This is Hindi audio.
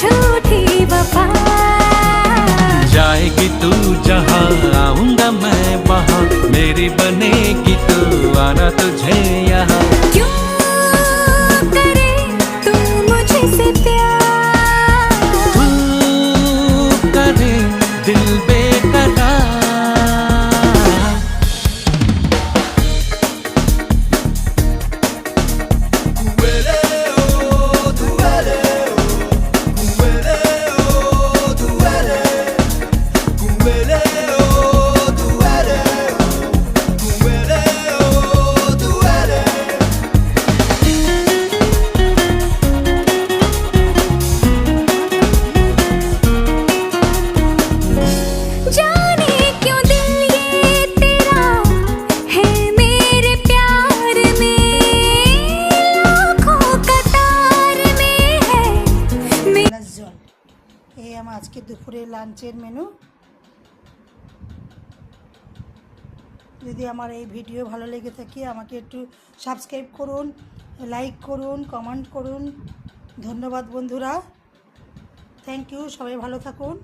झूठी वफा। जाएगी तू जहाँ आऊंगा मैं वहाँ, मेरी बनेगी तू आना तुझे यहाँ। क्यों करे तू मुझसे प्यार, तू करे दिल बेकरार। जाने क्यों दिल ये तेरा है मेरे प्यार में, लाखों कतार में है জল। এই আমার আজকে দুপুরে লাঞ্চের মেনু। যদি আমার এই ভিডিও ভালো লেগে থাকে আমাকে একটু সাবস্ক্রাইব করুন, লাইক করুন, কমেন্ট করুন। ধন্যবাদ বন্ধুরা, থ্যাংক ইউ, সবাই ভালো থাকুন।